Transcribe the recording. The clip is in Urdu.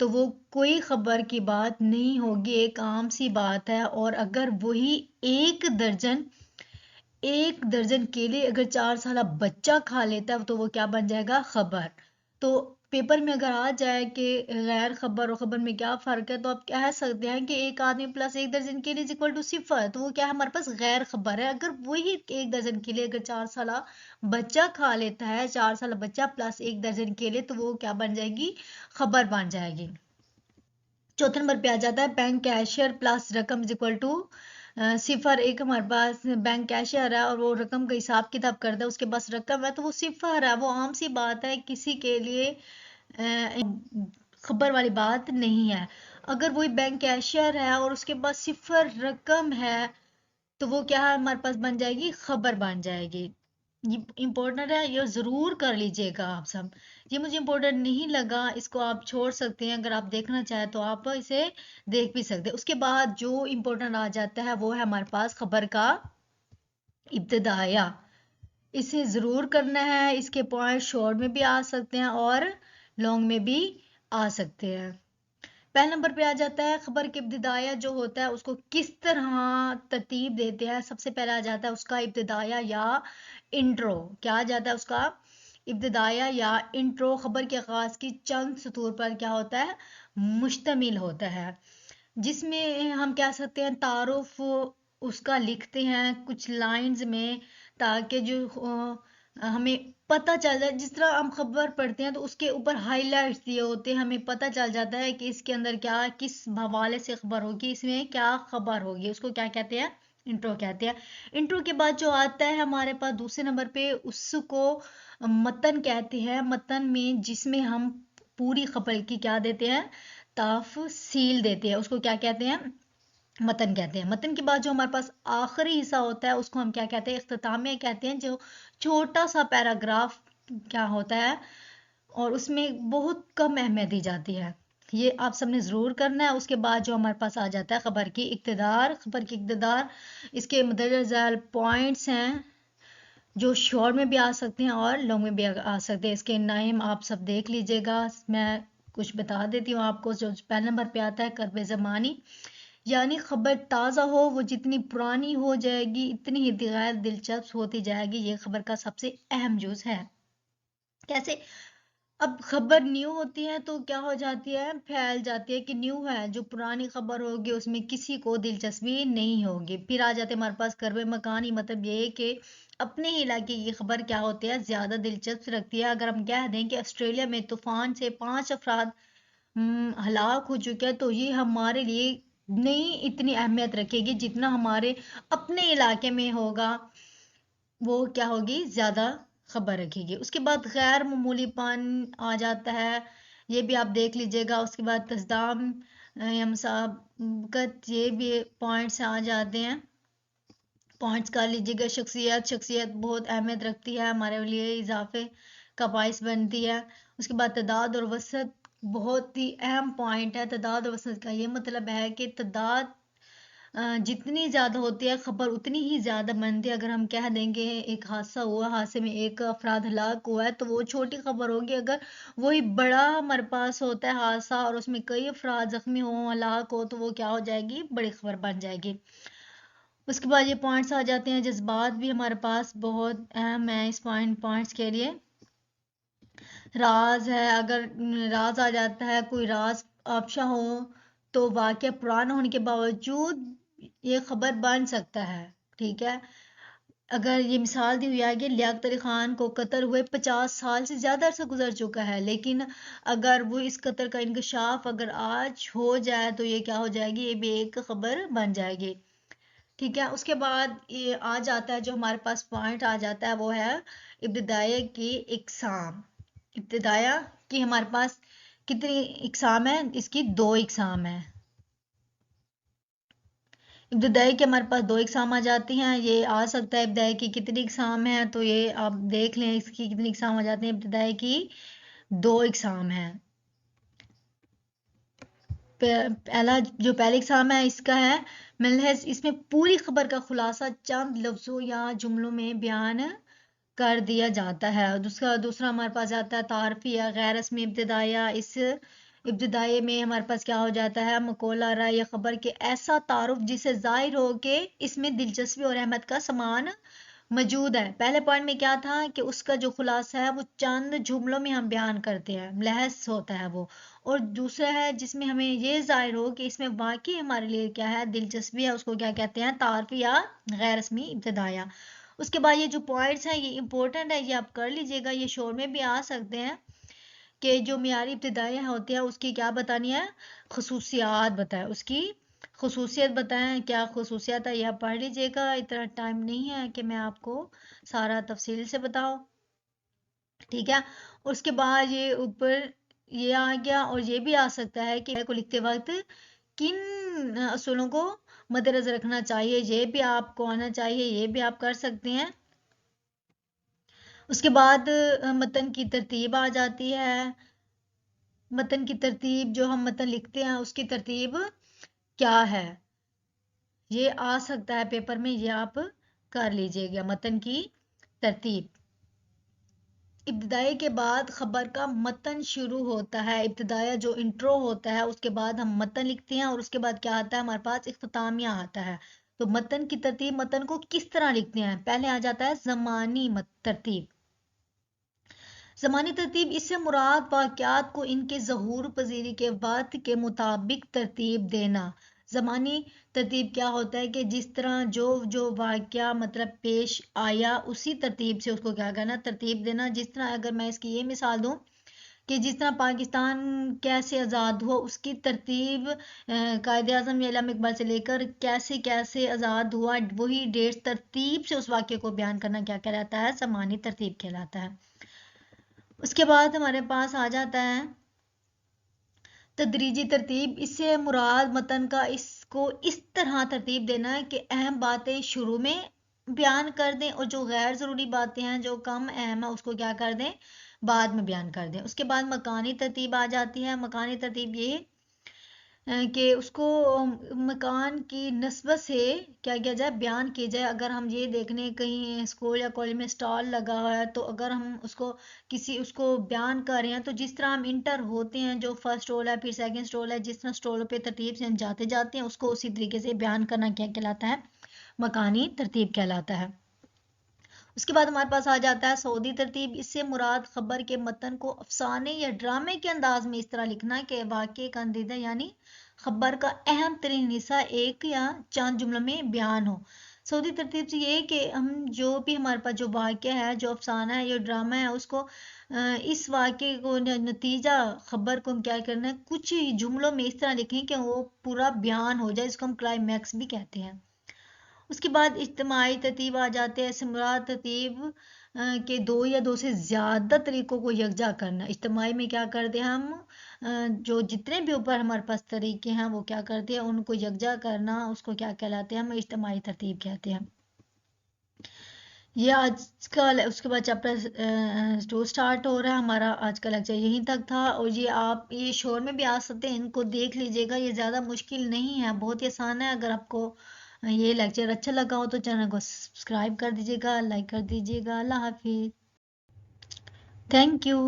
تو وہ کوئی خبر کی بات نہیں ہوگی، ایک عام سی بات ہے. اور اگر وہی ایک درجن کیلے اگر 4 سالہ بچہ کھا لیتا ہے تو وہ کیا بن جائے گا؟ خبر. تو پیپر میں اگر آ جائے کہ غیر خبر اور خبر میں کیا فرق ہے، تو آپ کہہ سکتے ہیں کہ ایک آدمی پلس ایک درجن کیلے از اکول ٹو 0. تو وہ کیا ہے؟ ہمارے پاس غیر خبر ہے. اگر وہی ایک درجن کیلے اگر 4 سالہ بچہ کھا لیتا ہے، 4 سالہ بچہ پلس ایک درجن کیلے، تو وہ کیا بن جائے گی؟ خبر بن جائے گی. چوتھے نمبر پہ آ جاتا ہے بینک کیشیئر پلس رقم از اکول ٹو 0. ایک ہمارے پاس بینک کیشیئر ہے اور وہ رقم کا حساب کتاب کرتا ہے، اس کے پاس رقم ہے تو وہ 0 ہے. وہ عام سی بات ہے، کسی کے لیے خبر والی بات نہیں ہے. اگر وہی بینک کیشیئر ہے اور اس کے پاس 0 رقم ہے تو وہ کیا ہے؟ ہمارے پاس بن جائے گی خبر بن جائے گی. یہ امپورٹنٹ ہے، یہ ضرور کر لیجئے گا آپ سب. یہ مجھے امپورٹنٹ نہیں لگا، اس کو آپ چھوڑ سکتے ہیں. اگر آپ دیکھنا چاہیں تو آپ اسے دیکھ بھی سکتے ہیں. اس کے بعد جو امپورٹنٹ آ جاتا ہے وہ ہے ہمارے پاس خبر کا ابتدائیہ. اسے ضرور کرنا ہے. اس کے پوائنٹ شارٹ میں بھی آ سکتے ہیں اور لانگ میں بھی آ سکتے ہیں. پہلے نمبر پہ آ جاتا ہے خبر کے ابتدائیہ جو ہوتا ہے اس کو کس طرح ترتیب دیتے ہیں. سب سے پہلے آ جاتا ہے اس کا ابتدائیہ یا انٹرو. کیا آ جاتا ہے؟ اس کا ابتدائیہ یا انٹرو خبر کے آغاز کی چند سطور پر کیا ہوتا ہے؟ مشتمل ہوتا ہے، جس میں ہم کہہ سکتے ہیں تعارف اس کا لکھتے ہیں کچھ لائنز میں، تاکہ جو ہمیں پتہ چل جائے. جس طرح ہم خبر پڑھتے ہیں تو اس کے اوپر ہائی لائٹس دیے ہوتے ہیں، ہمیں پتہ چل جاتا ہے کہ اس کے اندر کیا، کس حوالے سے خبر ہوگی، اس میں کیا خبر ہوگی. اس کو کیا کہتے ہیں؟ انٹرو کہتے ہیں. انٹرو کے بعد جو آتا ہے ہمارے پاس دوسرے نمبر پہ، اس کو متن کہتے ہیں. متن میں جس میں ہم پوری خبر کی کیا دیتے ہیں؟ تفصیل دیتے ہیں. اس کو کیا کہتے ہیں؟ متن کہتے ہیں. متن کے بعد جو ہمارے پاس آخری حصہ ہوتا ہے اس کو ہم کیا کہتے ہیں؟ اختتامیہ کہتے ہیں. جو چھوٹا سا پیراگراف کیا ہوتا ہے اور اس میں بہت کم اہمیت دی جاتی ہے. یہ آپ سب نے ضرور کرنا ہے. اس کے بعد جو ہمارے پاس آ جاتا ہے خبر کی اقتدار. خبر کی اقتدار، اس کے مندرجہ ذیل پوائنٹس ہیں جو شارٹ میں بھی آ سکتے ہیں اور لانگ میں بھی آ سکتے ہیں. اس کے نام آپ سب دیکھ لیجئے گا. میں کچھ بتا دیتی ہوں آپ کو. جو پہلے نمبر پہ آتا ہے کرب زمانی، یعنی خبر تازہ ہو، وہ جتنی پرانی ہو جائے گی اتنی ہی غیر دلچسپ ہوتی جائے گی. یہ خبر کا سب سے اہم جز ہے. کیسے؟ اب خبر نیو ہوتی ہے تو کیا ہو جاتی ہے؟ پھیل جاتی ہے کہ نیو ہے. جو پرانی خبر ہوگی اس میں کسی کو دلچسپی نہیں ہوگی. پھر آ جاتے ہمارے پاس کرب مکانی، مطلب یہ کہ اپنے علاقے کی خبر کیا ہوتی ہے؟ زیادہ دلچسپ رکھتی ہے. اگر ہم کہہ دیں کہ آسٹریلیا میں طوفان سے 5 افراد ہلاک ہو چکے ہیں، تو یہ ہمارے لیے نہیں اتنی اہمیت رکھے گی جتنا ہمارے اپنے علاقے میں ہوگا، وہ کیا ہوگی؟ زیادہ خبر رکھے گی. اس کے بعد غیر معمولی پن آ جاتا ہے، یہ بھی آپ دیکھ لیجئے گا. اس کے بعد تصدام یا مسابقت، یہ بھی پوائنٹس آ جاتے ہیں. پوائنٹس کر لیجئے گا. شخصیت بہت اہمیت رکھتی ہے، ہمارے لیے اضافے کا باعث بنتی ہے. اس کے بعد تعداد اور وسعت بہت ہی اہم پوائنٹ ہے. تعداد اور وسعت کا یہ مطلب ہے کہ تعداد جتنی زیادہ ہوتی ہے خبر اتنی ہی زیادہ بنتی ہے. اگر ہم کہہ دیں کہ ایک حادثہ ہوا، حادثے میں 1 افراد ہلاک ہوا ہے، تو وہ چھوٹی خبر ہوگی. اگر وہی بڑا ہمارے پاس ہوتا ہے حادثہ اور اس میں کئی افراد زخمی ہوں، ہلاک ہو، تو وہ کیا ہو جائے گی؟ بڑی خبر بن جائے گی. اس کے بعد یہ پوائنٹس آ جاتے ہیں. جذبات بھی ہمارے پاس بہت اہم ہے اس پوائنٹس کے لیے. راز ہے، اگر راز آ جاتا ہے، کوئی راز افشا ہو تو واقعہ پرانا ہونے کے باوجود یہ خبر بن سکتا ہے. ٹھیک ہے؟ اگر یہ مثال دی ہوئی ہے کہ لیاقت علی خان کو قتل ہوئے 50 سال سے زیادہ عرصہ گزر چکا ہے، لیکن اگر وہ اس قتل کا انکشاف اگر آج ہو جائے تو یہ کیا ہو جائے گی؟ یہ بھی ایک خبر بن جائے گی. ٹھیک ہے؟ اس کے بعد یہ آ جاتا ہے جو ہمارے پاس پوائنٹ آ جاتا ہے وہ ہے ابتدائیہ کی اقسام. ابتدائیہ کی ہمارے پاس کتنی اقسام ہیں؟ اس کی 2 اقسام ہیں. ابتدائی کے ہمارے پاس 2 اقسام آ جاتی ہیں. یہ آ سکتا ہے ابتدائی کی کتنی اقسام ہیں، تو یہ آپ دیکھ لیں اس کی کتنی اقسام آ جاتی ہیں. ابتدائی کی 2 اقسام ہیں. پہلی اقسام ہے اس کا ہے ملحظ. اس میں پوری خبر کا خلاصہ چند لفظوں یا جملوں میں بیان کر دیا جاتا ہے. دوسرا ہمارے پاس آتا ہے تعارفی یا غیر رسمی ابتدائیہ. اس ابتدائی میں ہمارے پاس کیا ہو جاتا ہے، مقولہ رائے یا خبر کے ایسا تعارف جسے ظاہر ہو کہ اس میں دلچسپی اور اہمیت کا سامان موجود ہے۔ پہلے پوائنٹ میں کیا تھا کہ اس کا جو خلاصہ ہے وہ چند جملوں میں ہم بیان کرتے ہیں، ملحظ ہوتا ہے وہ، اور دوسرا ہے جس میں ہمیں یہ ظاہر ہو کہ اس میں واقعی ہمارے لیے کیا ہے، دلچسپی ہے، اس کو کیا کہتے ہیں، تعارفی یا غیر رسمی ابتدائیہ۔ اس کے بعد یہ جو پوائنٹس ہیں یہ امپورٹنٹ ہے، یہ آپ کر لیجئے گا، یہ شور میں بھی آ سکتے ہیں کہ جو معیاری ابتدائیہ ہوتے ہیں اس کی کیا بتانی ہے، خصوصیات بتائیں، اس کی خصوصیت بتائیں، کیا خصوصیات ہے یہ آپ پڑھ لیجئے گا، اتنا ٹائم نہیں ہے کہ میں آپ کو سارا تفصیل سے بتاؤں، ٹھیک ہے۔ اس کے بعد یہ اوپر یہ آ گیا، اور یہ بھی آ سکتا ہے کہ کو لکھتے وقت کن اصولوں کو مد نظر رکھنا چاہیے، یہ بھی آپ کو آنا چاہیے، یہ بھی آپ کر سکتے ہیں۔ اس کے بعد متن کی ترتیب آ جاتی ہے، متن کی ترتیب جو ہم متن لکھتے ہیں اس کی ترتیب کیا ہے، یہ آ سکتا ہے پیپر میں، یہ آپ کر لیجئے گا، متن کی ترتیب۔ ابتدائی کے بعد خبر کا متن شروع ہوتا ہے، ابتدائیہ جو انٹرو ہوتا ہے اس کے بعد ہم متن لکھتے ہیں، اور اس کے بعد کیا آتا ہے ہمارے پاس، اختتامیہ آتا ہے۔ تو متن کی ترتیب، متن کو کس طرح لکھتے ہیں، پہلے آ جاتا ہے زمانی ترتیب۔ زمانی ترتیب اس سے مراد واقعات کو ان کے ظہور پذیری کے وقت کے مطابق ترتیب دینا۔ زمانی ترتیب کیا ہوتا ہے کہ جس طرح جو واقعہ مطلب پیش آیا اسی ترتیب سے اس کو کیا کرنا، ترتیب دینا۔ جس طرح اگر میں اس کی یہ مثال دوں کہ جس طرح پاکستان کیسے آزاد ہوا اس کی ترتیب قائد اعظم یا علامہ اقبال سے لے کر کیسے کیسے آزاد ہوا، وہی ڈیٹ ترتیب سے اس واقعے کو بیان کرنا کیا کہلاتا ہے، زمانی ترتیب کہلاتا ہے۔ اس کے بعد ہمارے پاس آ جاتا ہے تدریجی ترتیب، اس سے مراد متن کا اس کو اس طرح ترتیب دینا ہے کہ اہم باتیں شروع میں بیان کر دیں، اور جو غیر ضروری باتیں ہیں جو کم اہم ہے اس کو کیا کر دیں، بعد میں بیان کر دیں۔ اس کے بعد مکانی ترتیب آ جاتی ہے۔ مکانی ترتیب یہ کہ اس کو مکان کی نسبت سے کیا کیا جائے، بیان کیا جائے۔ اگر ہم یہ دیکھنے کہیں اسکول یا کالج میں اسٹال لگا ہوا ہے تو اگر ہم اس کو بیان کر رہے ہیں تو جس طرح ہم انٹر ہوتے ہیں، جو فرسٹ اسٹال ہے پھر سیکنڈ اسٹال ہے، جس طرح اسٹالوں پہ ترتیب سے ہم جاتے ہیں اس کو اسی طریقے سے بیان کرنا کیا کہلاتا ہے، مکانی ترتیب کہلاتا ہے۔ اس کے بعد ہمارے پاس آ جاتا ہے سعودی ترتیب، اس سے مراد خبر کے متن کو افسانے یا ڈرامے کے انداز میں اس طرح لکھنا کہ واقعے کا اندیدہ یعنی خبر کا اہم ترین حصہ ایک یا چند جملوں میں بیان ہو۔ سعودی ترتیب سے یہ کہ ہم جو بھی ہمارے پاس جو واقعہ ہے، جو افسانہ ہے یا ڈرامہ ہے، اس کو اس واقعے کو نتیجہ خبر کو ہم کیا کرنا ہے، کچھ جملوں میں اس طرح لکھیں کہ وہ پورا بیان ہو جائے، اس کو ہم کلائمیکس بھی کہتے ہیں۔ اس کے بعد اجتماعی ترتیب آ جاتے ہیں، سے مراد ترتیب کے دو یا دو سے زیادہ طریقوں کو یکجا کرنا۔ اجتماعی میں کیا کرتے ہیں ہم، جو جتنے بھی اوپر ہمارے پاس طریقے ہیں وہ کیا کرتے ہیں، ان کو یکجا کرنا، اس کو کیا کہلاتے ہیں، ہم اجتماعی ترتیب کہتے ہیں۔ یہ آج کا اس کے بعد چیپٹر 2 سٹارٹ ہو رہا ہے ہمارا، آج کا لیکچر یہیں تک تھا، اور یہ آپ یہ شور میں بھی آ سکتے ہیں، ان کو دیکھ لیجئے گا، یہ زیادہ مشکل نہیں ہے، بہت ہی آسان ہے۔ اگر آپ کو یہ لیکچر اچھا لگا ہو تو چینل کو سبسکرائب کر دیجئے گا، لائک کر دیجئے گا۔ اللہ حافظ، تھینک یو۔